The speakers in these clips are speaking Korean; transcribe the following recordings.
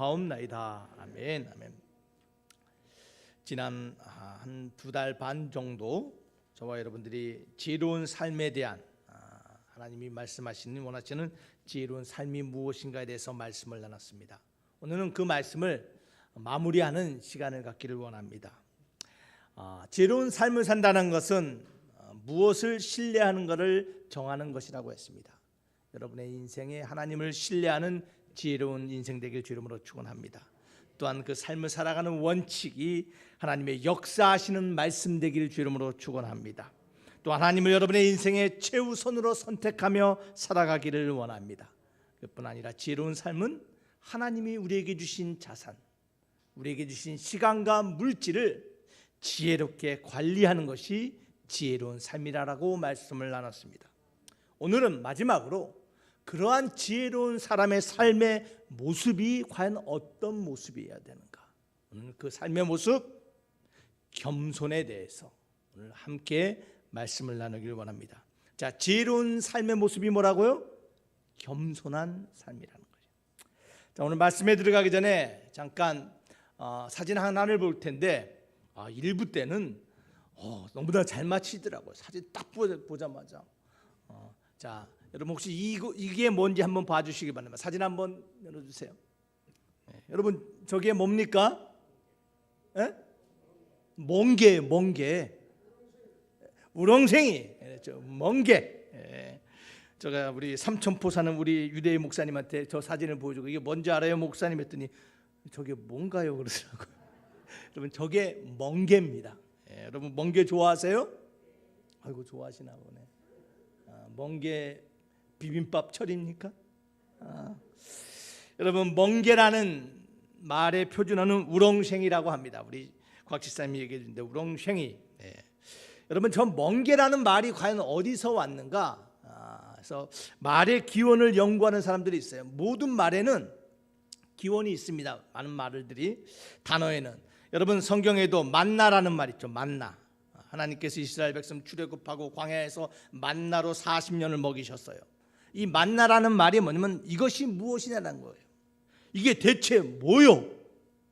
기도하옵나이다. 아멘. 아멘. 지난 한 2달 반 정도 저와 여러분들이 지혜로운 삶에 대한 하나님이 말씀하시는 원하시는 지혜로운 삶이 무엇인가에 대해서 말씀을 나눴습니다. 오늘은 그 말씀을 마무리하는 시간을 갖기를 원합니다. 지혜로운 삶을 산다는 것은 무엇을 신뢰하는 것을 정하는 것이라고 했습니다. 여러분의 인생에 하나님을 신뢰하는 지혜로운 인생 되길 주 이름으로 축원합니다. 또한 그 삶을 살아가는 원칙이 하나님의 역사하시는 말씀 되기를 주 이름으로 축원합니다. 또 하나님을 여러분의 인생의 최우선으로 선택하며 살아가기를 원합니다. 그뿐 아니라 지혜로운 삶은 하나님이 우리에게 주신 자산, 우리에게 주신 시간과 물질을 지혜롭게 관리하는 것이 지혜로운 삶이라고 말씀을 나눴습니다. 오늘은 마지막으로 그러한 지혜로운 사람의 삶의 모습이 과연 어떤 모습이어야 되는가, 오늘 그 삶의 모습, 겸손에 대해서 오늘 함께 말씀을 나누기를 원합니다. 자, 지혜로운 삶의 모습이 뭐라고요? 겸손한 삶이라는 거죠. 자, 오늘 말씀에 들어가기 전에 잠깐 사진 하나를 볼 텐데 1부 때는 너무나 잘 맞히더라고요. 사진 딱 보자마자. 자, 여러분 혹시 이게 뭔지 한번 봐주시기 바랍니다. 사진 한번 열어주세요. 네, 여러분 저게 뭡니까? 예? 멍게. 우렁생이. 멍게. 예. 제가 우리 삼천포 사는 우리 유대인 목사님한테 저 사진을 보여주고 이게 뭔지 알아요, 목사님? 했더니 저게 뭔가요? 그러더라고요. 여러분 저게 멍게입니다. 예, 여러분 멍게 좋아하세요? 아이고 좋아하시나 보네. 멍게 비빔밥 철입니까? 여러분 멍게라는 말의 표준어는 우렁생이라고 합니다. 우리 곽지사님이 얘기해 주는데 우렁생이. 예. 여러분 저 멍게라는 말이 과연 어디서 왔는가? 그래서 말의 기원을 연구하는 사람들이 있어요. 모든 말에는 기원이 있습니다. 많은 말들이 단어에는. 여러분 성경에도 만나라는 말 있죠. 만나. 하나님께서 이스라엘 백성 출애굽하고 광야에서 만나로 40년을 먹이셨어요. 이 만나라는 말이 뭐냐면 이것이 무엇이냐는 거예요. 이게 대체 뭐요?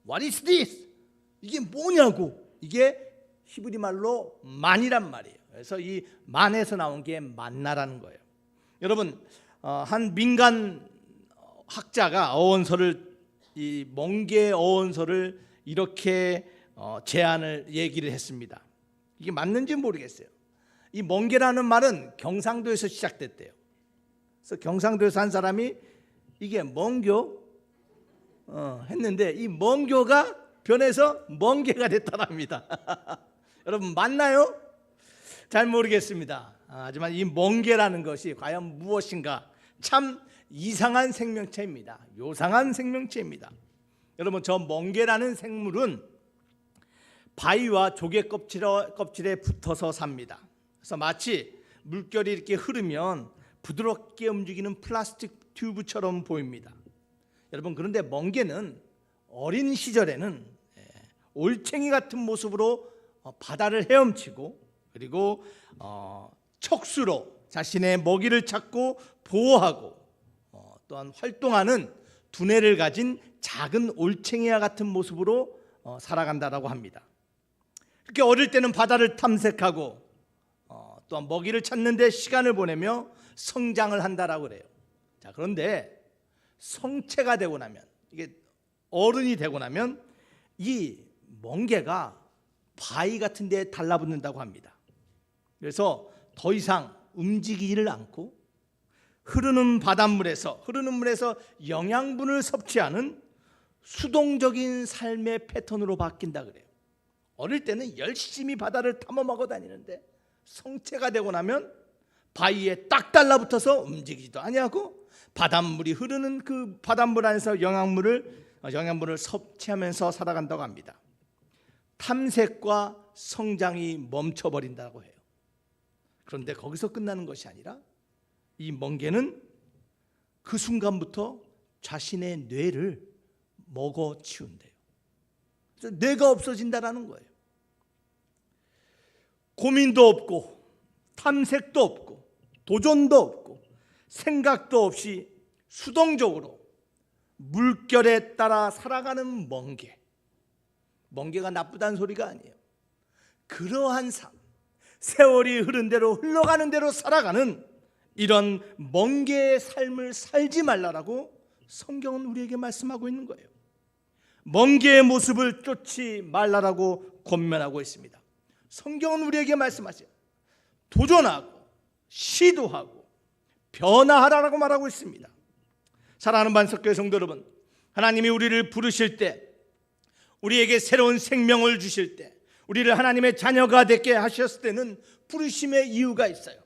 What is this? 이게 뭐냐고. 이게 히브리 말로 만이란 말이에요. 그래서 이 만에서 나온 게 만나라는 거예요. 여러분 한 민간 학자가 어원서를, 이 멍게 어원서를 이렇게 얘기를 했습니다. 이게 맞는지 모르겠어요. 이 멍게라는 말은 경상도에서 시작됐대요. 그래서 경상도에서 한 사람이 이게 멍교 했는데 이 멍교가 변해서 멍게가 됐다랍니다. 여러분 맞나요? 잘 모르겠습니다. 하지만 이 멍게라는 것이 과연 무엇인가, 참 이상한 생명체입니다. 요상한 생명체입니다. 여러분 저 멍게라는 생물은 바위와 조개 껍질에 붙어서 삽니다. 그래서 마치 물결이 이렇게 흐르면 부드럽게 움직이는 플라스틱 튜브처럼 보입니다. 여러분 그런데 멍게는 어린 시절에는 올챙이 같은 모습으로 바다를 헤엄치고, 그리고 척수로 자신의 먹이를 찾고 보호하고 또한 활동하는 두뇌를 가진 작은 올챙이와 같은 모습으로 살아간다라고 합니다. 그렇게 어릴 때는 바다를 탐색하고 또한 먹이를 찾는 데 시간을 보내며 성장을 한다라고 그래요. 자, 그런데 성체가 되고 나면, 이게 어른이 되고 나면 이 멍게가 바위 같은 데에 달라붙는다고 합니다. 그래서 더 이상 움직이지를 않고 흐르는 물에서 영양분을 섭취하는 수동적인 삶의 패턴으로 바뀐다 그래요. 어릴 때는 열심히 바다를 탐험하고 다니는데 성체가 되고 나면 바위에 딱 달라붙어서 움직이지도 아니하고 바닷물이 흐르는 그 바닷물 안에서 영양분을 섭취하면서 살아간다고 합니다. 탐색과 성장이 멈춰버린다고 해요. 그런데 거기서 끝나는 것이 아니라 이 멍게는 그 순간부터 자신의 뇌를 먹어치운대요. 그래서 뇌가 없어진다라는 거예요. 고민도 없고 탐색도 없고 도전도 없고 생각도 없이 수동적으로 물결에 따라 살아가는 멍게. 멍게가 나쁘다는 소리가 아니에요. 그러한 삶, 세월이 흐른 대로 흘러가는 대로 살아가는 이런 멍게의 삶을 살지 말라라고 성경은 우리에게 말씀하고 있는 거예요. 멍게의 모습을 쫓지 말라라고 권면하고 있습니다. 성경은 우리에게 말씀하세요. 도전하고 시도하고 변화하라고 말하고 있습니다. 사랑하는 반석교회 성도 여러분, 하나님이 우리를 부르실 때, 우리에게 새로운 생명을 주실 때, 우리를 하나님의 자녀가 되게 하셨을 때는 부르심의 이유가 있어요.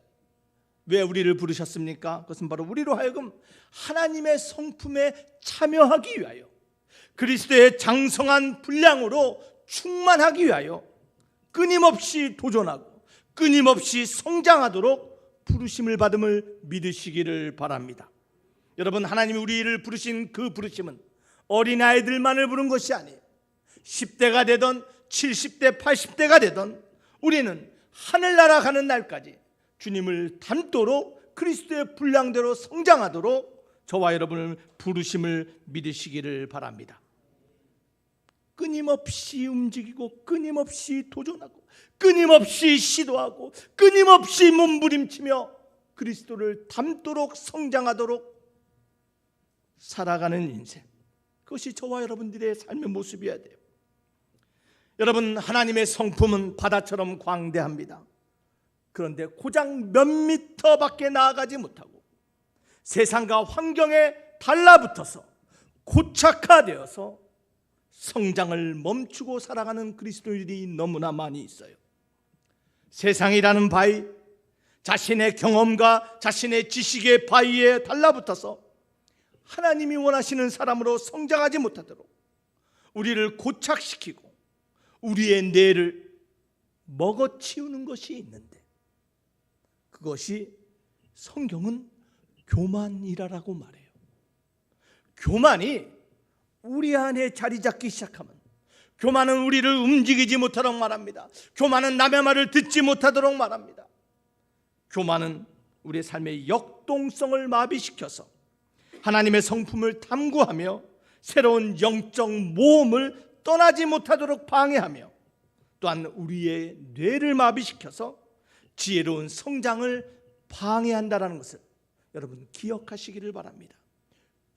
왜 우리를 부르셨습니까? 그것은 바로 우리로 하여금 하나님의 성품에 참여하기 위하여, 그리스도의 장성한 분량으로 충만하기 위하여 끊임없이 도전하고 끊임없이 성장하도록 부르심을 받음을 믿으시기를 바랍니다. 여러분, 하나님이 우리를 부르신 그 부르심은 어린아이들만을 부른 것이 아니에요. 10대가 되던 70대 80대가 되던 우리는 하늘나라 가는 날까지 주님을 닮도록 그리스도의 분량대로 성장하도록 저와 여러분을 부르심을 믿으시기를 바랍니다. 끊임없이 움직이고 끊임없이 도전하고 끊임없이 시도하고 끊임없이 몸부림치며 그리스도를 닮도록 성장하도록 살아가는 인생, 그것이 저와 여러분들의 삶의 모습이어야 돼요. 여러분, 하나님의 성품은 바다처럼 광대합니다. 그런데 고작 몇 미터밖에 나아가지 못하고 세상과 환경에 달라붙어서 고착화되어서 성장을 멈추고 살아가는 그리스도인들이 너무나 많이 있어요. 세상이라는 바위, 자신의 경험과 자신의 지식의 바위에 달라붙어서 하나님이 원하시는 사람으로 성장하지 못하도록 우리를 고착시키고 우리의 뇌를 먹어치우는 것이 있는데, 그것이 성경은 교만이라고 말해요. 교만이 우리 안에 자리 잡기 시작하면, 교만은 우리를 움직이지 못하도록 말합니다. 교만은 남의 말을 듣지 못하도록 말합니다. 교만은 우리의 삶의 역동성을 마비시켜서 하나님의 성품을 탐구하며 새로운 영적 모험을 떠나지 못하도록 방해하며, 또한 우리의 뇌를 마비시켜서 지혜로운 성장을 방해한다는 것을 여러분 기억하시기를 바랍니다.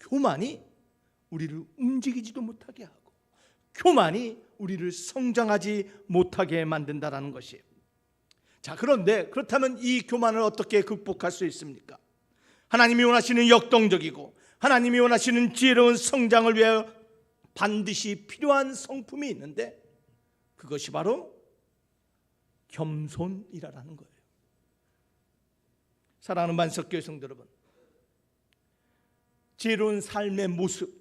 교만이 우리를 움직이지도 못하게 하고 교만이 우리를 성장하지 못하게 만든다는 것이에요. 자, 그런데 그렇다면 이 교만을 어떻게 극복할 수 있습니까? 하나님이 원하시는 역동적이고 하나님이 원하시는 지혜로운 성장을 위하여 반드시 필요한 성품이 있는데, 그것이 바로 겸손이라는 거예요. 사랑하는 만석교회 성도 여러분, 지혜로운 삶의 모습,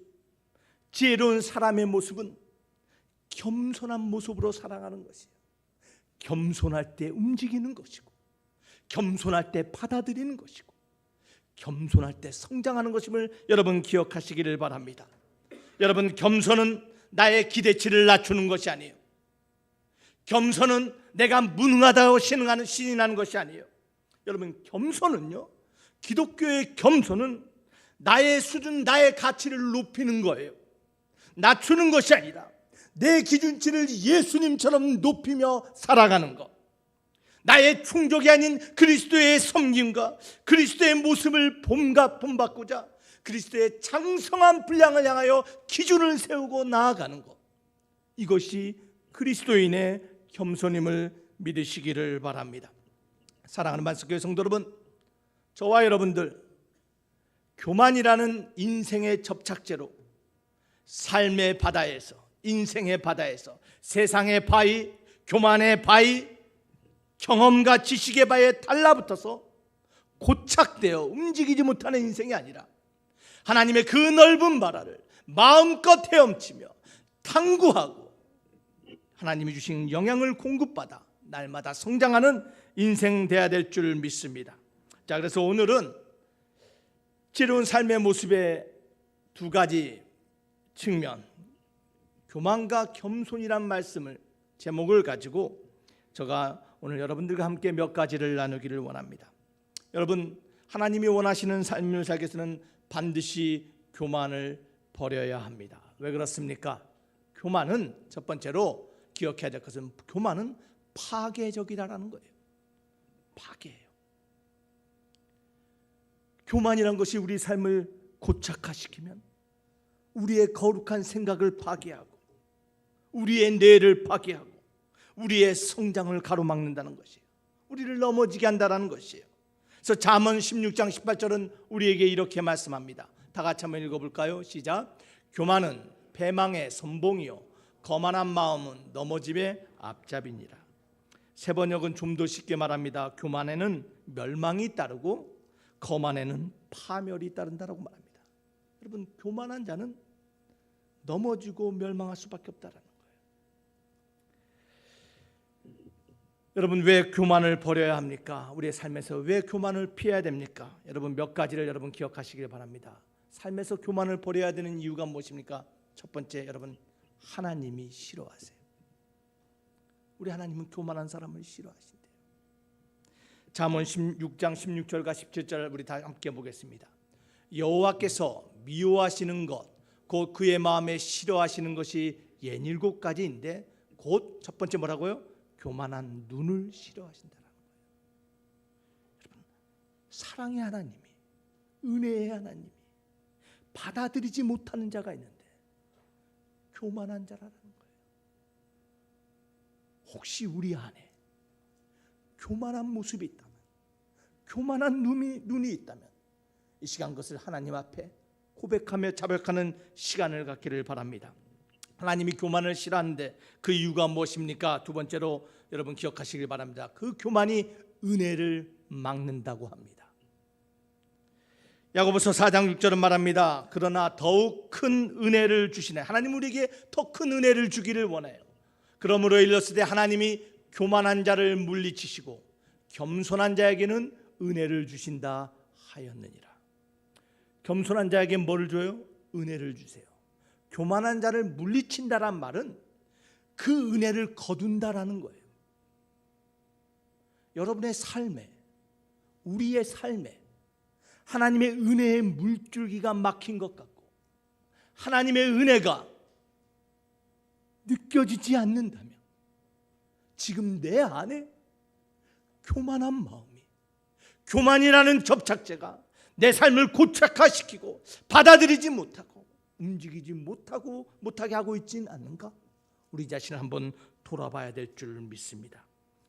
지혜로운 사람의 모습은 겸손한 모습으로 살아가는 것이에요. 겸손할 때 움직이는 것이고, 겸손할 때 받아들이는 것이고, 겸손할 때 성장하는 것임을 여러분 기억하시기를 바랍니다. 여러분, 겸손은 나의 기대치를 낮추는 것이 아니에요. 겸손은 내가 무능하다고 신인하는 것이 아니에요. 여러분, 겸손은요, 기독교의 겸손은 나의 수준, 나의 가치를 높이는 거예요. 낮추는 것이 아니라 내 기준치를 예수님처럼 높이며 살아가는 것, 나의 충족이 아닌 그리스도의 섬김과 그리스도의 모습을 본받고자 그리스도의 장성한 분량을 향하여 기준을 세우고 나아가는 것, 이것이 그리스도인의 겸손임을 믿으시기를 바랍니다. 사랑하는 만석교회 성도 여러분, 저와 여러분들 교만이라는 인생의 접착제로 삶의 바다에서, 인생의 바다에서 세상의 바위, 교만의 바위, 경험과 지식의 바위에 달라붙어서 고착되어 움직이지 못하는 인생이 아니라 하나님의 그 넓은 바다를 마음껏 헤엄치며 탐구하고 하나님이 주신 영향을 공급받아 날마다 성장하는 인생 되어야 될 줄 믿습니다. 자, 그래서 오늘은 지혜로운 삶의 모습의 두 가지 측면, 교만과 겸손이란 말씀을 제목을 가지고 제가 오늘 여러분들과 함께 몇 가지를 나누기를 원합니다. 여러분, 하나님이 원하시는 삶을 살기 위해서는 반드시 교만을 버려야 합니다. 왜 그렇습니까? 교만은 첫 번째로 기억해야 될 것은 교만은 파괴적이라는 거예요. 파괴예요. 교만이란 것이 우리 삶을 고착화시키면 우리의 거룩한 생각을 파괴하고 우리의 뇌를 파괴하고 우리의 성장을 가로막는다는 것이에요. 우리를 넘어지게 한다는 것이에요. 그래서 잠언 16장 18절은 우리에게 이렇게 말씀합니다. 다 같이 한번 읽어볼까요? 시작. 교만은 패망의 선봉이요 거만한 마음은 넘어짐의 앞잡이니라. 세 번역은 좀 더 쉽게 말합니다. 교만에는 멸망이 따르고 거만에는 파멸이 따른다라고 말합니다. 여러분, 교만한 자는 넘어지고 멸망할 수밖에 없다라는 거예요. 여러분, 왜 교만을 버려야 합니까? 우리의 삶에서 왜 교만을 피해야 됩니까? 여러분, 몇 가지를 여러분 기억하시길 바랍니다. 삶에서 교만을 버려야 되는 이유가 무엇입니까? 첫 번째, 여러분, 하나님이 싫어하세요. 우리 하나님은 교만한 사람을 싫어하신대요. 잠언 16장 16절과 17절 우리 다 함께 보겠습니다. 여호와께서 미워하시는 것 곧 그의 마음에 싫어하시는 것이 67가지인데 곧 첫 번째 뭐라고요? 교만한 눈을 싫어하신다라는 거예요. 여러분, 사랑의 하나님이, 은혜의 하나님이 받아들이지 못하는 자가 있는데 교만한 자라는 거예요. 혹시 우리 안에 교만한 모습이 있다면, 교만한 눈이 있다면 이 시간 그것을 하나님 앞에 고백하며 자백하는 시간을 갖기를 바랍니다. 하나님이 교만을 싫어하는데 그 이유가 무엇입니까? 두 번째로 여러분 기억하시길 바랍니다. 그 교만이 은혜를 막는다고 합니다. 야고보서 4장 6절은 말합니다. 그러나 더욱 큰 은혜를 주시네. 하나님 우리에게 더 큰 은혜를 주기를 원해요. 그러므로 일렀을 때 하나님이 교만한 자를 물리치시고 겸손한 자에게는 은혜를 주신다 하였느니라. 겸손한 자에게 뭐를 줘요? 은혜를 주세요. 교만한 자를 물리친다란 말은 그 은혜를 거둔다라는 거예요. 여러분의 삶에, 우리의 삶에 하나님의 은혜의 물줄기가 막힌 것 같고 하나님의 은혜가 느껴지지 않는다면 지금 내 안에 교만한 마음이, 교만이라는 접착제가 내 삶을 고착화시키고 받아들이지 못하고 움직이지 못하게 하고 있지는 않는가? 우리 자신을 한번 돌아봐야 될 줄 믿습니다.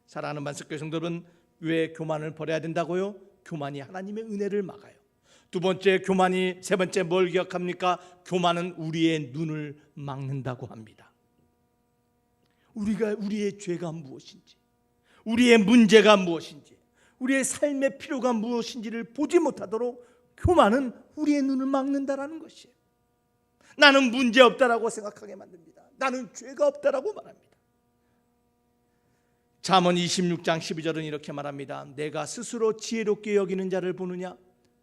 사랑하는 만석교회 성도들은 왜 교만을 버려야 된다고요? 교만이 하나님의 은혜를 막아요. 두 번째, 교만이 세 번째 뭘 기억합니까? 교만은 우리의 눈을 막는다고 합니다. 우리의 죄가 무엇인지, 우리의 문제가 무엇인지, 우리의 삶의 필요가 무엇인지를 보지 못하도록 교만은 우리의 눈을 막는다라는 것이에요. 나는 문제 없다라고 생각하게 만듭니다. 나는 죄가 없다라고 말합니다. 잠언 26장 12절은 이렇게 말합니다. 내가 스스로 지혜롭게 여기는 자를 보느냐?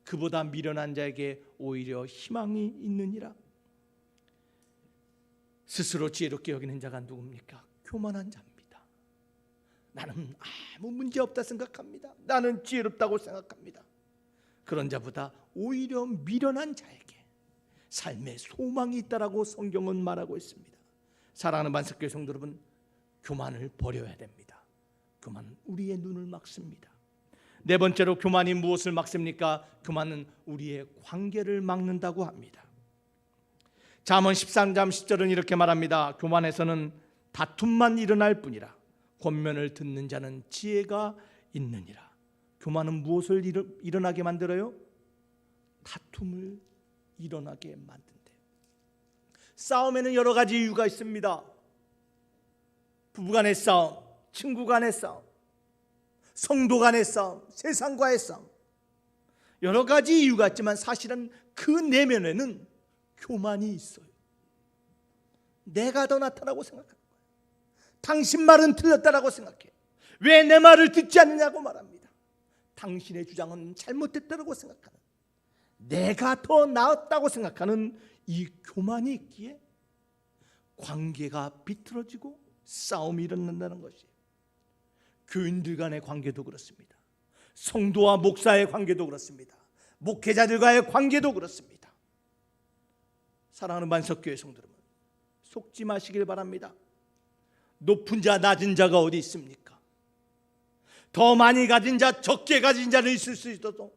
그보다 미련한 자에게 오히려 희망이 있느니라. 스스로 지혜롭게 여기는 자가 누굽니까? 교만한 자입니다. 나는 아무 문제 없다 생각합니다. 나는 지혜롭다고 생각합니다. 그런 자보다 오히려 미련한 자에게 삶의 소망이 있다라고 성경은 말하고 있습니다. 사랑하는 만석교회 성도 여러분, 교만을 버려야 됩니다. 교만은 우리의 눈을 막습니다. 네 번째로 교만이 무엇을 막습니까? 교만은 우리의 관계를 막는다고 합니다. 잠언 13장 10절은 이렇게 말합니다. 교만에서는 다툼만 일어날 뿐이라 권면을 듣는 자는 지혜가 있느니라. 교만은 무엇을 일어나게 만들어요? 다툼을 일어나게 만든대요. 싸움에는 여러 가지 이유가 있습니다. 부부 간의 싸움, 친구 간의 싸움, 성도 간의 싸움, 세상과의 싸움, 여러 가지 이유가 있지만 사실은 그 내면에는 교만이 있어요. 내가 더 낫다라고 생각합니다. 당신 말은 틀렸다라고 생각해요. 왜 내 말을 듣지 않느냐고 말합니다. 당신의 주장은 잘못됐다라고 생각하는, 내가 더 나았다고 생각하는 이 교만이 있기에 관계가 비틀어지고 싸움이 일어난다는 것이에요. 교인들 간의 관계도 그렇습니다. 성도와 목사의 관계도 그렇습니다. 목회자들과의 관계도 그렇습니다. 사랑하는 만석교회 성도 여러분, 속지 마시길 바랍니다. 높은 자 낮은 자가 어디 있습니까? 더 많이 가진 자 적게 가진 자는 있을 수 있어도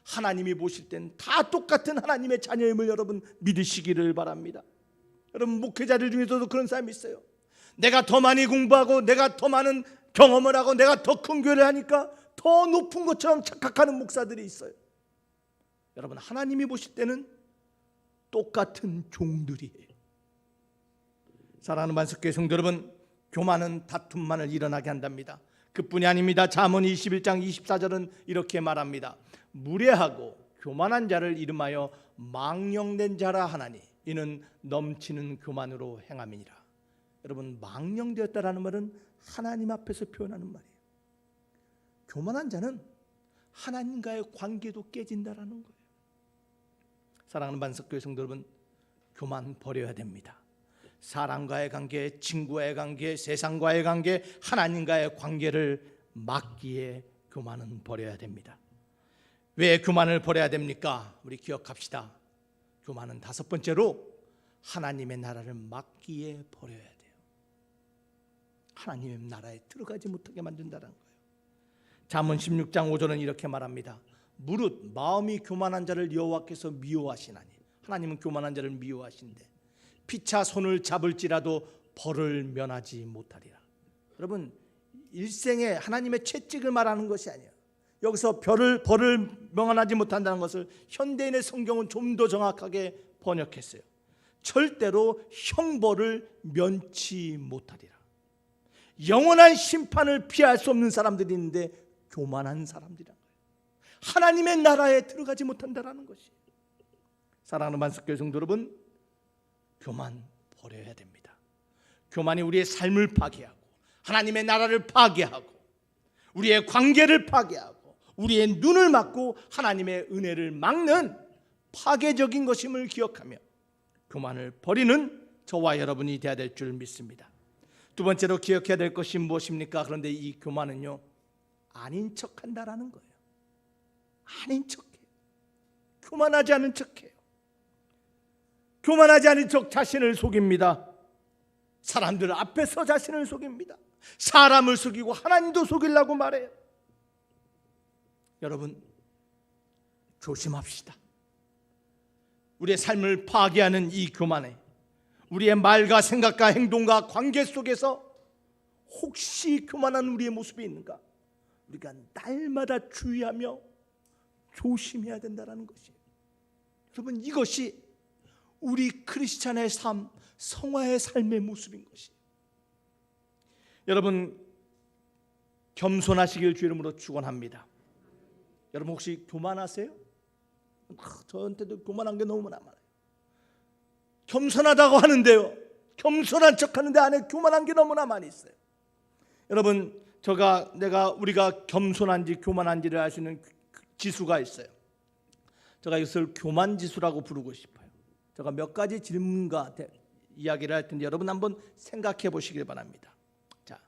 하나님이 보실 땐 다 똑같은 하나님의 자녀임을 여러분 믿으시기를 바랍니다. 여러분 목회자들 중에서도 그런 사람이 있어요. 내가 더 많이 공부하고 내가 더 많은 경험을 하고 내가 더 큰 교회를 하니까 더 높은 것처럼 착각하는 목사들이 있어요. 여러분 하나님이 보실 때는 똑같은 종들이에요. 사랑하는 만석교회 성도 여러분, 교만은 다툼만을 일어나게 한답니다. 그뿐이 아닙니다. 잠언 21장 24절은 이렇게 말합니다. 무례하고 교만한 자를 이름하여 망령된 자라 하나니 이는 넘치는 교만으로 행함이니라. 여러분 망령되었다라는 말은 하나님 앞에서 표현하는 말이에요. 교만한 자는 하나님과의 관계도 깨진다라는 거예요. 사랑하는 만석교회 성도 여러분, 교만 버려야 됩니다. 사람과의 관계, 친구와의 관계, 세상과의 관계, 하나님과의 관계를 막기에 교만은 버려야 됩니다. 왜 교만을 버려야 됩니까? 우리 기억합시다. 교만은 다섯 번째로 하나님의 나라를 막기에 버려야 돼요. 하나님의 나라에 들어가지 못하게 만든다는 거예요. 잠언 16장 5절은 이렇게 말합니다. 무릇 마음이 교만한 자를 여호와께서 미워하시나니, 하나님은 교만한 자를 미워하신대 피차 손을 잡을지라도 벌을 면하지 못하리라. 여러분 일생에 하나님의 채찍을 말하는 것이 아니에요. 여기서 벌을 면하지 못한다는 것을 현대인의 성경은 좀 더 정확하게 번역했어요. 절대로 형벌을 면치 못하리라. 영원한 심판을 피할 수 없는 사람들이 있는데 교만한 사람들이란 거예요. 하나님의 나라에 들어가지 못한다는 것이. 사랑하는 만석교회 성도 여러분, 교만 버려야 됩니다. 교만이 우리의 삶을 파괴하고 하나님의 나라를 파괴하고 우리의 관계를 파괴하고 우리의 눈을 막고 하나님의 은혜를 막는 파괴적인 것임을 기억하며 교만을 버리는 저와 여러분이 되어야 될 줄 믿습니다. 두 번째로 기억해야 될 것이 무엇입니까? 그런데 이 교만은요, 아닌 척한다라는 거예요. 아닌 척해요. 교만하지 않은 척해요. 교만하지 않은 척 자신을 속입니다. 사람들 앞에서 자신을 속입니다. 사람을 속이고 하나님도 속이려고 말해요. 여러분 조심합시다. 우리의 삶을 파괴하는 이 교만에 우리의 말과 생각과 행동과 관계 속에서 혹시 교만한 우리의 모습이 있는가, 우리가 날마다 주의하며 조심해야 된다는 것이에요. 여러분 이것이 우리 크리스찬의 삶, 성화의 삶의 모습인 것이에요. 여러분 겸손하시길 주 이름으로 축원합니다. 여러분 혹시 교만하세요? 저한테도 교만한 게 너무나 많아요. 겸손하다고 하는데요, 겸손한 척하는데 안에 교만한 게 너무나 많이 있어요. 여러분 우리가 겸손한지 교만한지를 알 수 있는 지수가 있어요. 제가 이것을 교만지수라고 부르고 싶어요. 제가 몇 가지 질문과 이야기를 할 텐데 여러분 한번 생각해 보시길 바랍니다. 자,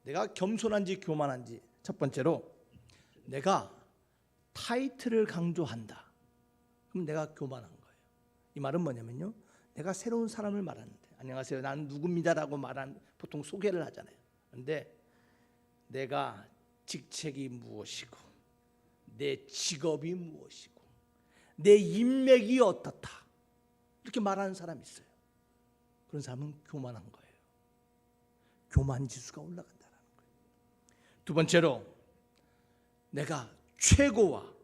내가 겸손한지 교만한지. 첫 번째로 내가 타이틀을 강조한다. 그럼 내가 교만한 거예요. 이 말은 뭐냐면요, 내가 새로운 사람을 말하는데 안녕하세요 나는 누굽니다라고 말한 보통 소개를 하잖아요. 그런데 내가 직책이 무엇이고 내 직업이 무엇이고 내 인맥이 어떻다 이렇게 말하는 사람이 있어요. 그런 사람은 교만한 거예요. 교만지수가 올라간다는 거예요. 두 번째로 내가 최고와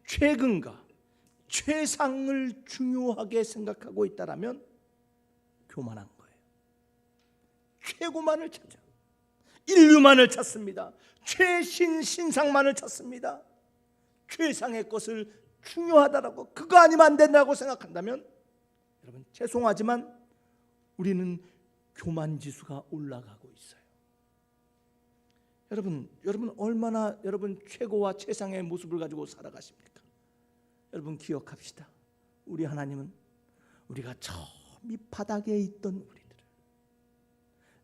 최근과 최상을 중요하게 생각하고 있다라면 교만한 거예요. 최고만을 찾아, 인류만을 찾습니다. 최신 신상만을 찾습니다. 최상의 것을 중요하다라고, 그거 아니면 안 된다고 생각한다면 여러분 죄송하지만 우리는 교만지수가 올라가고 있어요. 여러분 얼마나 여러분 최고와 최상의 모습을 가지고 살아가십니까? 여러분 기억합시다. 우리 하나님은 우리가 저 밑바닥에 있던 우리들을,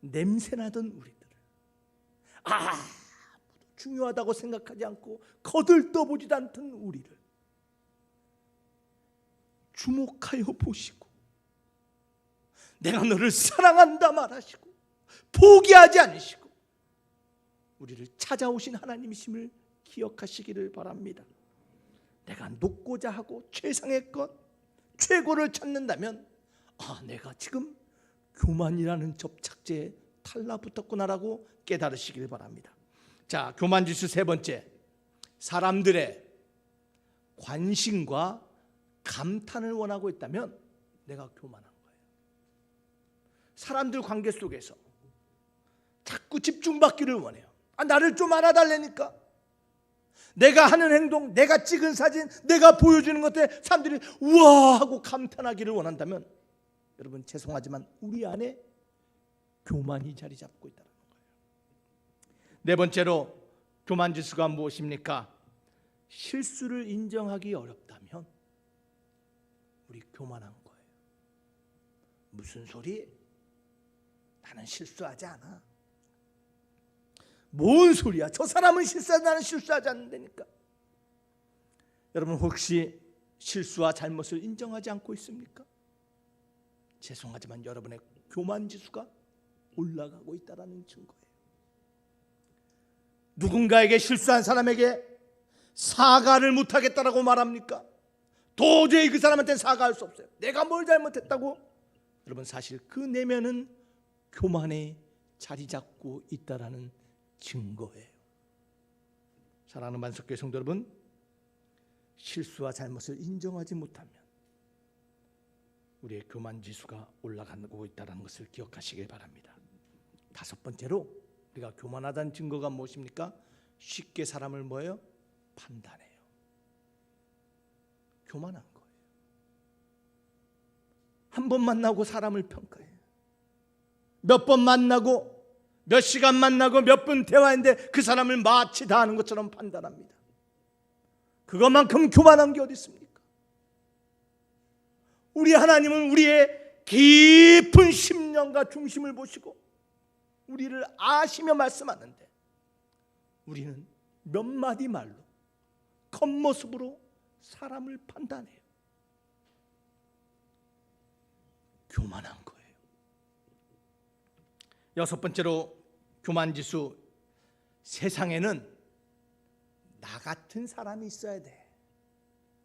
냄새나던 우리들을 아무도 중요하다고 생각하지 않고 거들떠보지도 않던 우리를 주목하여 보시고 내가 너를 사랑한다 말하시고 포기하지 않으시고 우리를 찾아오신 하나님이심을 기억하시기를 바랍니다. 내가 높고자 하고 최상의 것, 최고를 찾는다면 내가 지금 교만이라는 접착제에 달라붙었구나라고 깨달으시길 바랍니다. 자, 교만지수 세 번째, 사람들의 관심과 감탄을 원하고 있다면 내가 교만한 거예요. 사람들 관계 속에서 자꾸 집중받기를 원해요. 나를 좀 알아달라니까. 내가 하는 행동, 내가 찍은 사진, 내가 보여주는 것들 사람들이 우와 하고 감탄하기를 원한다면 여러분 죄송하지만 우리 안에 교만이 자리 잡고 있다는 거예요. 네 번째로 교만지수가 무엇입니까? 실수를 인정하기 어렵다면 우리 교만한 거예요. 무슨 소리? 나는 실수하지 않아. 뭔 소리야? 저 사람은 실수하지, 나는 실수하지 않는다니까. 여러분 혹시 실수와 잘못을 인정하지 않고 있습니까? 죄송하지만 여러분의 교만지수가 올라가고 있다는 증거예요. 누군가에게 실수한 사람에게 사과를 못하겠다라고 말합니까? 도저히 그 사람한테는 사과할 수 없어요. 내가 뭘 잘못했다고? 여러분 사실 그 내면은 교만에 자리 잡고 있다라는 증거예요. 사랑하는 만석교회 성도 여러분, 실수와 잘못을 인정하지 못하면 우리의 교만지수가 올라가고 있다는 것을 기억하시길 바랍니다. 다섯 번째로 우리가 교만하다는 증거가 무엇입니까? 쉽게 사람을 뭐예요? 판단해요. 교만한 거예요. 한 번 만나고 사람을 평가해요. 몇 번 만나고 몇 시간 만나고 몇 분 대화했는데 그 사람을 마치 다 아는 것처럼 판단합니다. 그것만큼 교만한 게 어디 있습니까? 우리 하나님은 우리의 깊은 심령과 중심을 보시고 우리를 아시며 말씀하는데 우리는 몇 마디 말로 겉모습으로 사람을 판단해요. 교만한 거예요. 여섯 번째로 교만지수, 세상에는 나 같은 사람이 있어야 돼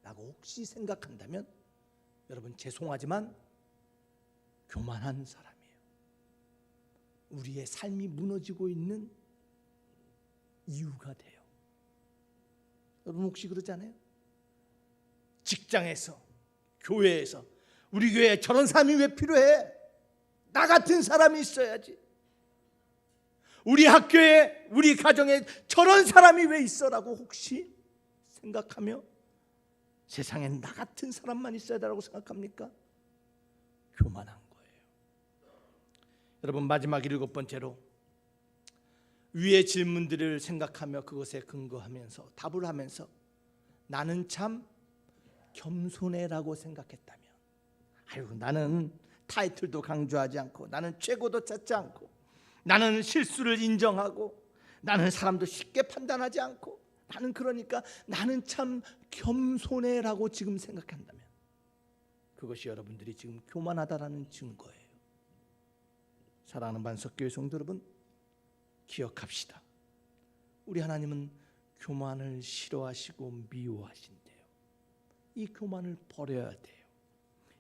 라고 혹시 생각한다면 여러분 죄송하지만 교만한 사람이에요. 우리의 삶이 무너지고 있는 이유가 돼요. 여러분 혹시 그러지 않아요? 직장에서, 교회에서 우리 교회에 저런 사람이 왜 필요해? 나 같은 사람이 있어야지. 우리 학교에, 우리 가정에 저런 사람이 왜 있어라고 혹시 생각하며 세상엔 나 같은 사람만 있어야 되라고 생각합니까? 교만한 거예요. 여러분 마지막 일곱 번째로 위의 질문들을 생각하며 그것에 근거하면서 답을 하면서 나는 참 겸손해라고 생각했다면, 아유 나는 타이틀도 강조하지 않고 나는 최고도 찾지 않고 나는 실수를 인정하고 나는 사람도 쉽게 판단하지 않고 나는 그러니까 나는 참 겸손해라고 지금 생각한다면 그것이 여러분들이 지금 교만하다라는 증거예요. 사랑하는 반석교회 성도 여러분, 기억합시다. 우리 하나님은 교만을 싫어하시고 미워하신대요. 이 교만을 버려야 돼요.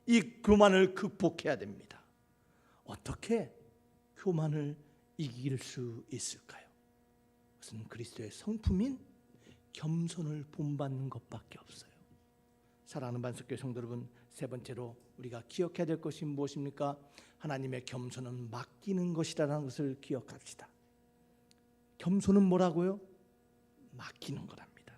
이 교만을 극복해야 됩니다. 어떻게 교만을 이길 수 있을까요? 그것은 그리스도의 성품인 겸손을 본받는 것밖에 없어요. 사랑하는 반석교회 성도 여러분, 세 번째로 우리가 기억해야 될 것이 무엇입니까? 하나님의 겸손은 맡기는 것이라는 것을 기억합시다. 겸손은 뭐라고요? 맡기는 거랍니다.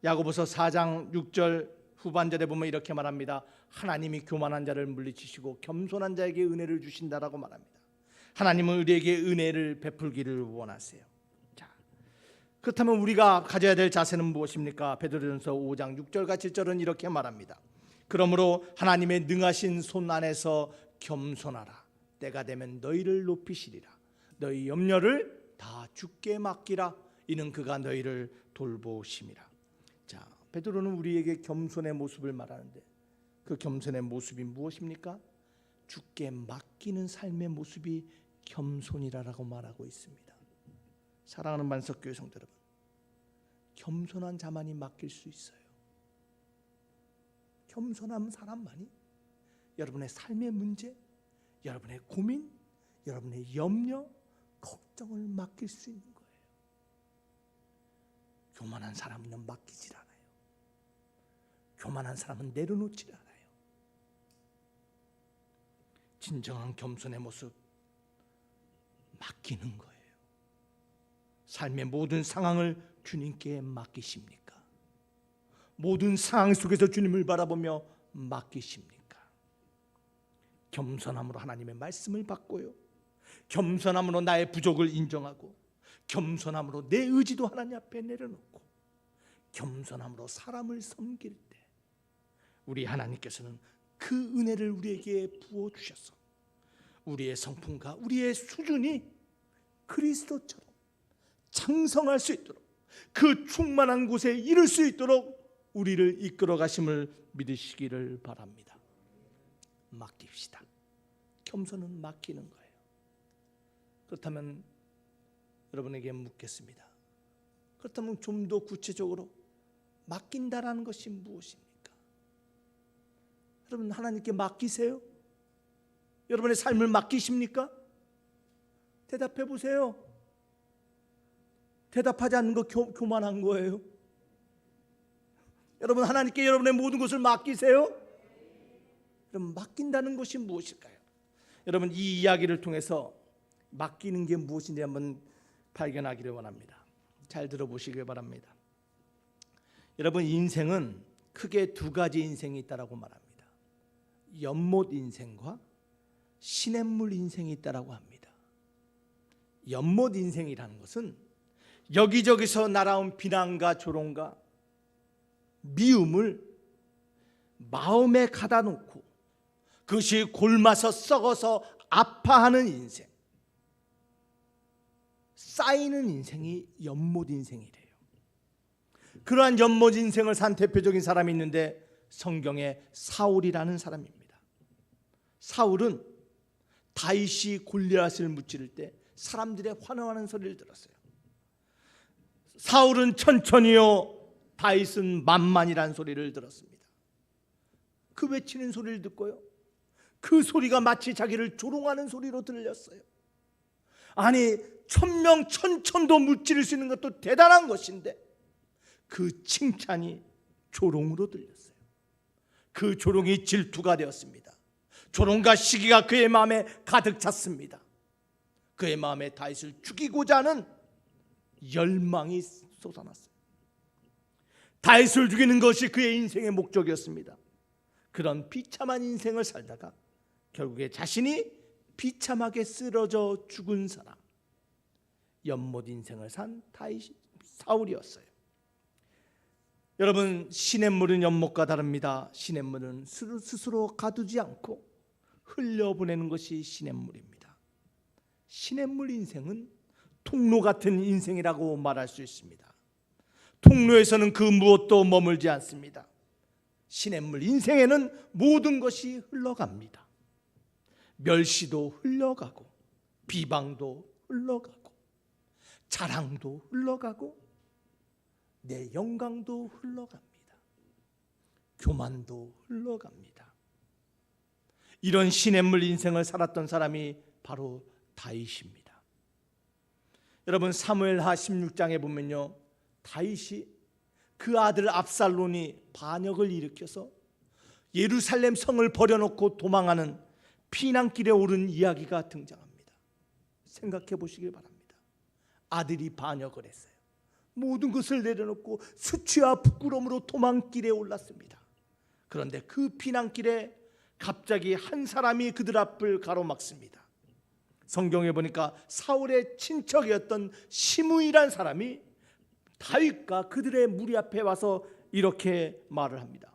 야고보서 4장 6절 후반절에 보면 이렇게 말합니다. 하나님이 교만한 자를 물리치시고 겸손한 자에게 은혜를 주신다라고 말합니다. 하나님은 우리에게 은혜를 베풀기를 원하세요. 자, 그렇다면 우리가 가져야 될 자세는 무엇입니까? 베드로전서 5장 6절과 7절은 이렇게 말합니다. 그러므로 하나님의 능하신 손 안에서 겸손하라. 때가 되면 너희를 높이시리라. 너희 염려를 다 주께 맡기라. 이는 그가 너희를 돌보심이라. 자, 베드로는 우리에게 겸손의 모습을 말하는데 그 겸손의 모습이 무엇입니까? 주께 맡기는 삶의 모습이 겸손이라고 말하고 있습니다. 사랑하는 만석교회 성도 여러분, 겸손한 자만이 맡길 수 있어요. 겸손한 사람만이 여러분의 삶의 문제, 여러분의 고민, 여러분의 염려, 걱정을 맡길 수 있는 거예요. 교만한 사람은 맡기질 않아요. 교만한 사람은 내려놓질 않아요. 진정한 겸손의 모습, 맡기는 거예요. 삶의 모든 상황을 주님께 맡기십니까? 모든 상황 속에서 주님을 바라보며 맡기십니까? 겸손함으로 하나님의 말씀을 받고요, 겸손함으로 나의 부족을 인정하고, 겸손함으로 내 의지도 하나님 앞에 내려놓고, 겸손함으로 사람을 섬길 때 우리 하나님께서는 그 은혜를 우리에게 부어주셔서 우리의 성품과 우리의 수준이 그리스도처럼 장성할 수 있도록, 그 충만한 곳에 이를 수 있도록 우리를 이끌어 가심을 믿으시기를 바랍니다. 맡깁시다. 겸손은 맡기는 거예요. 그렇다면 여러분에게 묻겠습니다. 그렇다면 좀 더 구체적으로 맡긴다라는 것이 무엇입니까? 여러분, 하나님께 맡기세요? 여러분의 삶을 맡기십니까? 대답해 보세요. 대답하지 않는 거 교만한 거예요. 여러분, 하나님께 여러분의 모든 것을 맡기세요? 여러분, 맡긴다는 것이 무엇일까요? 여러분, 이 이야기를 통해서 맡기는 게 무엇인지 한번 발견하기를 원합니다. 잘 들어보시길 바랍니다. 여러분, 인생은 크게 두 가지 인생이 있다라고 말합니다. 연못 인생과 시냇물 인생이 있다라고 합니다. 연못 인생이라는 것은 여기저기서 날아온 비난과 조롱과 미움을 마음에 가다 놓고 그것이 골마서 썩어서 아파하는 인생, 쌓이는 인생이 연못 인생이래요. 그러한 연못 인생을 산 대표적인 사람이 있는데 성경에 사울이라는 사람입니다. 사울은 다윗이 골리앗을 무찌를 때 사람들의 환호하는 소리를 들었어요. 사울은 천천히요, 다윗은 만만이라는 소리를 들었습니다. 그 외치는 소리를 듣고요, 그 소리가 마치 자기를 조롱하는 소리로 들렸어요. 아니, 천명 천천도 무찌를 수 있는 것도 대단한 것인데 그 칭찬이 조롱으로 들렸어요. 그 조롱이 질투가 되었습니다. 조롱과 시기가 그의 마음에 가득 찼습니다. 그의 마음에 다윗을 죽이고자 하는 열망이 솟아났어요. 다윗을 죽이는 것이 그의 인생의 목적이었습니다. 그런 비참한 인생을 살다가 결국에 자신이 비참하게 쓰러져 죽은 사람, 연못 인생을 산 사울이었어요. 여러분, 시냇물은 연못과 다릅니다. 시냇물은 스스로 가두지 않고 흘려보내는 것이 시냇물입니다. 시냇물 인생은 통로 같은 인생이라고 말할 수 있습니다. 통로에서는 그 무엇도 머물지 않습니다. 시냇물 인생에는 모든 것이 흘러갑니다. 멸시도 흘러가고, 비방도 흘러가고, 자랑도 흘러가고, 내 영광도 흘러갑니다. 교만도 흘러갑니다. 이런 시냇물 인생을 살았던 사람이 바로 다윗입니다. 여러분, 사무엘하 16장에 보면요, 다윗이 그 아들 압살롬이 반역을 일으켜서 예루살렘 성을 버려놓고 도망하는 피난길에 오른 이야기가 등장합니다. 생각해 보시길 바랍니다. 아들이 반역을 했어요. 모든 것을 내려놓고 수치와 부끄러움으로 도망길에 올랐습니다. 그런데 그 피난길에 갑자기 한 사람이 그들 앞을 가로막습니다. 성경에 보니까 사울의 친척이었던 시므이란 사람이 다윗과 그들의 무리 앞에 와서 이렇게 말을 합니다.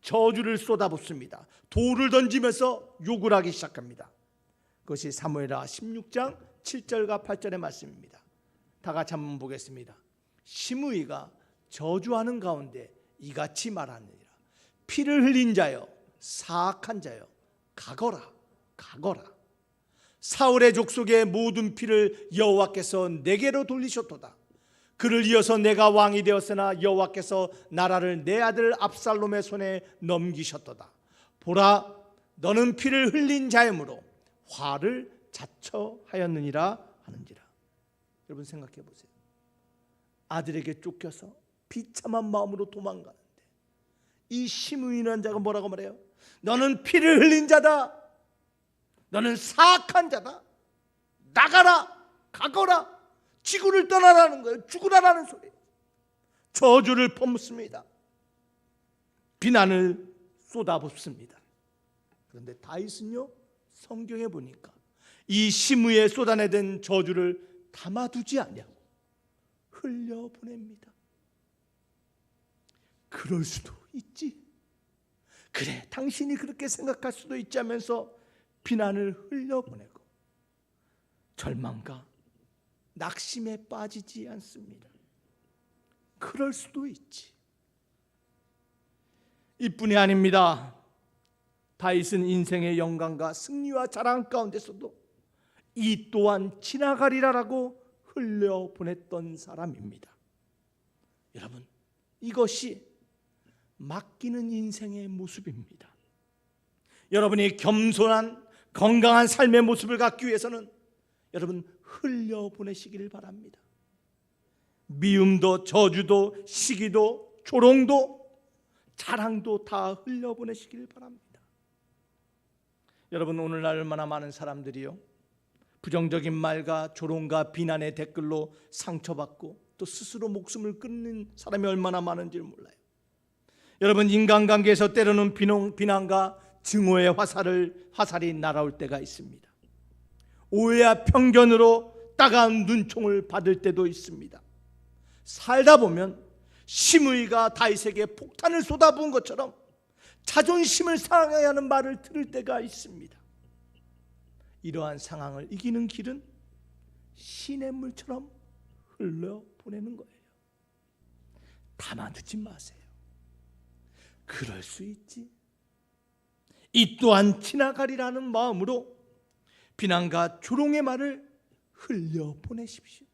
저주를 쏟아붓습니다. 돌을 던지면서 욕을 하기 시작합니다. 그것이 사무엘하 16장 7절과 8절의 말씀입니다. 다 같이 한번 보겠습니다. 시므이가 저주하는 가운데 이같이 말하느니라. 피를 흘린 자여, 사악한 자여, 가거라. 가거라. 사울의 족속의 모든 피를 여호와께서 내게로 돌리셨도다. 그를 이어서 내가 왕이 되었으나 여호와께서 나라를 내 아들 압살롬의 손에 넘기셨도다. 보라, 너는 피를 흘린 자이므로 화를 자처하였느니라 하는지라. 여러분 생각해 보세요. 아들에게 쫓겨서 비참한 마음으로 도망가는데 이 시므이라는 자가 뭐라고 말해요? 너는 피를 흘린 자다. 너는 사악한 자다. 나가라, 가거라, 지구를 떠나라는 거예요. 죽으라라는 소리예요. 저주를 퍼붓습니다. 비난을 쏟아붓습니다. 그런데 다윗은요, 성경에 보니까 이 시므에 쏟아내던 저주를 담아두지 않냐고 흘려보냅니다. 그럴 수도 있지. 그래, 당신이 그렇게 생각할 수도 있지 하면서 비난을 흘려보내고 절망과 낙심에 빠지지 않습니다. 그럴 수도 있지. 이뿐이 아닙니다. 다윗은 인생의 영광과 승리와 자랑 가운데서도 이 또한 지나가리라라고 흘려보냈던 사람입니다. 여러분, 이것이 맡기는 인생의 모습입니다. 여러분이 겸손한 건강한 삶의 모습을 갖기 위해서는 여러분 흘려보내시기를 바랍니다. 미움도 저주도 시기도 조롱도 자랑도 다 흘려보내시기를 바랍니다. 여러분, 오늘날 얼마나 많은 사람들이요, 부정적인 말과 조롱과 비난의 댓글로 상처받고 또 스스로 목숨을 끊는 사람이 얼마나 많은지 몰라요. 여러분, 인간관계에서 때로는 비난과 증오의 화살이 날아올 때가 있습니다. 오해와 편견으로 따가운 눈총을 받을 때도 있습니다. 살다 보면 시므이가 다윗에게 폭탄을 쏟아부은 것처럼 자존심을 상하게 하는 말을 들을 때가 있습니다. 이러한 상황을 이기는 길은 시냇물처럼 흘려보내는 거예요. 담아두지 마세요. 그럴 수 있지. 이 또한 지나가리라는 마음으로 비난과 조롱의 말을 흘려보내십시오.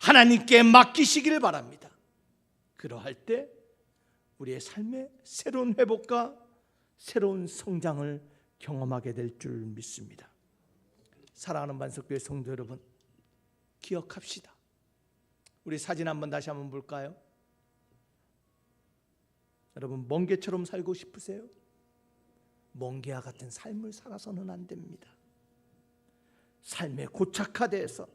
하나님께 맡기시기를 바랍니다. 그러할 때 우리의 삶의 새로운 회복과 새로운 성장을 경험하게 될 줄 믿습니다. 사랑하는 만석교회 성도 여러분, 기억합시다. 우리 사진 한번 다시 한번 볼까요? 여러분, 멍게처럼 살고 싶으세요? 멍게와 같은 삶을 살아서는 안 됩니다. 삶에 고착화돼서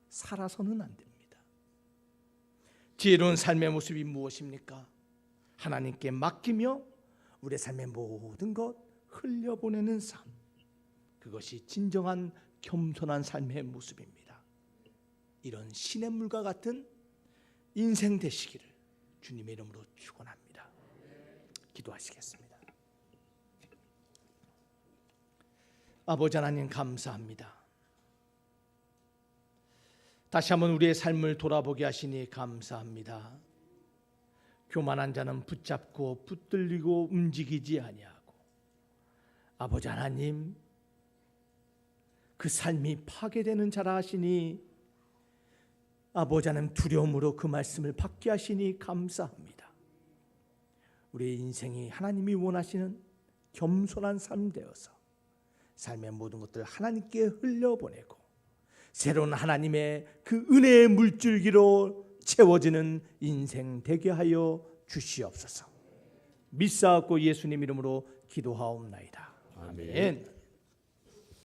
살아서는 안 됩니다. 지혜로운 삶의 모습이 무엇입니까? 하나님께 맡기며 우리의 삶의 모든 것 흘려보내는 삶, 그것이 진정한 겸손한 삶의 모습입니다. 이런 시냇물과 같은 인생 되시기를 주님의 이름으로 축원합니다. 기도하시겠습니다. 아버지 하나님, 감사합니다. 다시 한번 우리의 삶을 돌아보게 하시니 감사합니다. 교만한 자는 붙잡고 붙들리고 움직이지 아니하고, 아버지 하나님, 그 삶이 파괴되는 자라 하시니 아버지 하나님, 두려움으로 그 말씀을 받게 하시니 감사합니다. 우리의 인생이 하나님이 원하시는 겸손한 삶 되어서 삶의 모든 것들을 하나님께 흘려보내고 새로운 하나님의 그 은혜의 물줄기로 채워지는 인생 되게 하여 주시옵소서. 믿사옵고 예수님 이름으로 기도하옵나이다. 아멘.